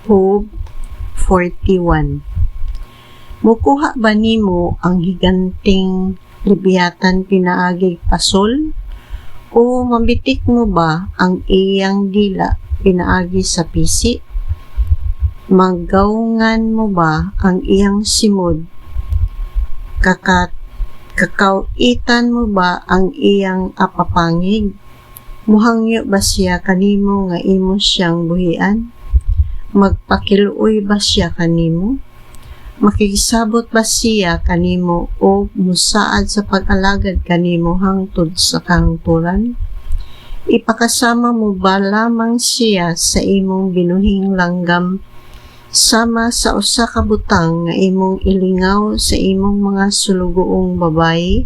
Job 41. Mukuha ba nimo ang higanting Leviathan pinaagi pasol? O mabitik mo ba ang iyang dila pinaagi sa pisi? Magawngan mo ba ang iyang simod? Kakauitan mo ba ang iyang apapangig? Muhangyo ba siya kanimo nga imo siyang buhian? Magpakiluoy ba siya kanimo? Makikisabot ba siya kanimo o musaad sa pag-alagad kanimo hangtod sa kahangturan? Ipakasama mo ba lamang siya sa imong binuhing langgam sama sa usa ka butang nga imong ilingaw sa imong mga sulugoong babayi?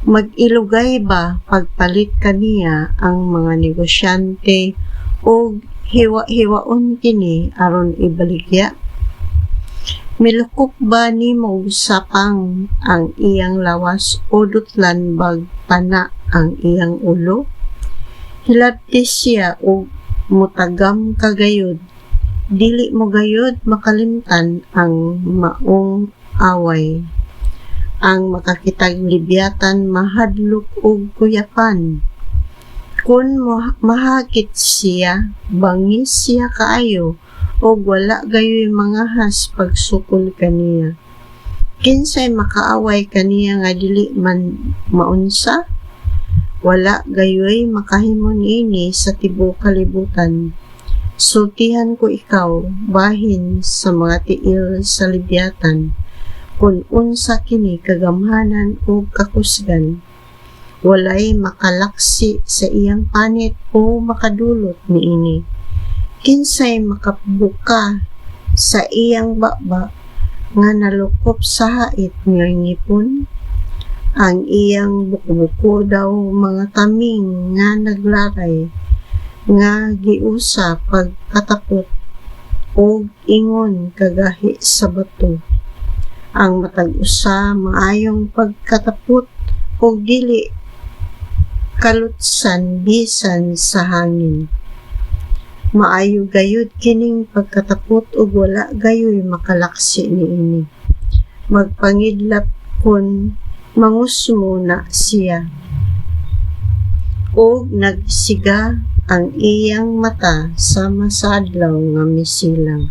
Mag-ilugay ba pagpalit kaniya ang mga negosyante o hiwa-hiwaon kini aron ibaligya? Milukop ba nimo sapang ang iyang lawas o dutlan bag pana ang iyang ulo? Hilabti siya o mutagam kagayod, dili mo gayod makalimtan ang maong away. Ang makakitag Leviathan mahadlok og kuyapan. Kung mahakit siya, bangis siya kaayo, o wala gayoy mangahas pagsukol kaniya. Kinsay makaaway kaniya nga dili man maunsa? Wala gayoy makahimon ini sa tibuok kalibutan. Sultihan ko ikaw bahin sa mga tiil sa Leviathan, kung unsa kini kagamhanan o kakusgan. Walay makalaksi sa iyang panit o makadulot niini. Kinsay makabuka sa iyang baba nga nalukop sa hait nga ngipon? Ang iyang buko-buko daw mga taming nga naglaray nga giusa pagkatapot o ingon kagahi sa bato. Ang matag usa maayong pagkatapot o dili kalutsan bisan sa hangin. Maayo gayud kining pagkatapot ug wala gayoy makalaksi niini. Magpangidlap kun mangusmo na siya. Og nagsiga ang iyang mata sama sa adlaw nga misilang.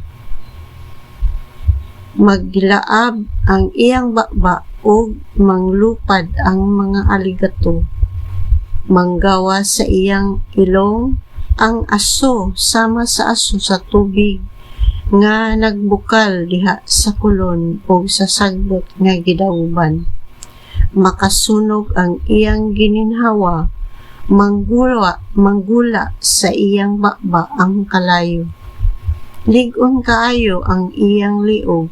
Maglaab ang iyang baba og manglupad ang mga aligato. Manggawa sa iyang ilong ang aso sama sa aso sa tubig nga nagbukal diha sa kulon o sa sagbot nga gidauban. Makasunog ang iyang gininhawa, manggula sa iyang baba ang kalayo. Lig-on kaayo ang iyang liog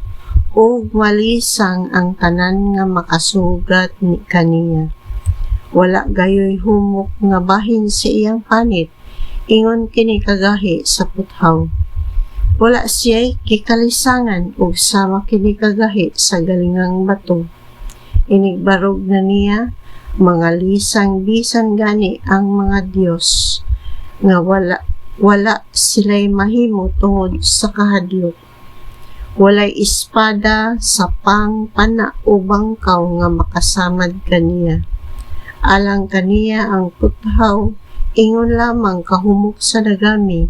o malisang ang tanan nga makasugat ni kaniya. Wala gayoy humok nga bahin sa iyang panit, ingon kini kagahi sa puthaw. Wala siya'y kikalisangan o sama kini kagahi sa galingang bato. Inigbarog na niya, mga lisang bisan gani ang mga Dios, nga wala sila'y mahimo tungod sa kahadlok. Walay espada, sapang, pana o bangkaw nga makasamad kaniya. Alang kaniya ang puthaw, ingon lamang kahumok sa dagami,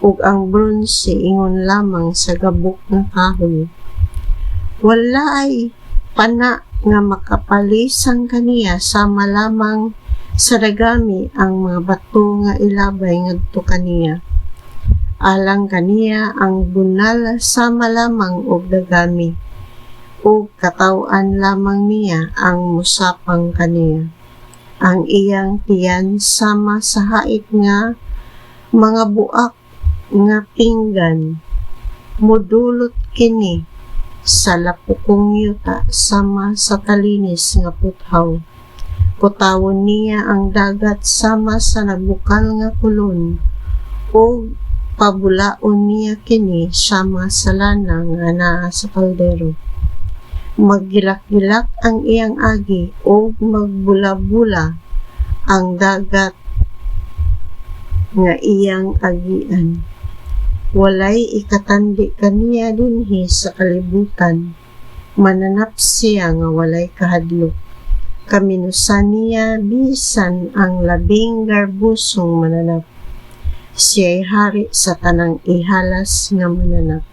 ug ang bronze ingon lamang sa gabok nga kahoy. Wala ay pana nga makapalisang kaniya, sama lamang sa dagami ang mga bato nga ilabay ngadto kaniya. Alang kaniya ang bunal sama lamang og dagami, ug kataw-an lamang niya ang musapang kaniya. Ang iyang tiyan sama sa hait nga mga buak nga pinggan, modulot kini sa lapukong yuta sama sa talinis nga puthaw. Kutawon niya ang dagat sama sa nagbukal nga kulon, o pabulaon niya kini sama sa lana nga naa sa kaldero. Maggilak-gilak ang iyang agi o magbula-bula ang dagat nga iyang agian. Walay ikatandi kaniya dinhi sa kalibutan. Mananap siya nga walay kahadlok. Kaminusan niya bisan ang labing garbusong mananap. Siya'y hari sa tanang ihalas nga mananap.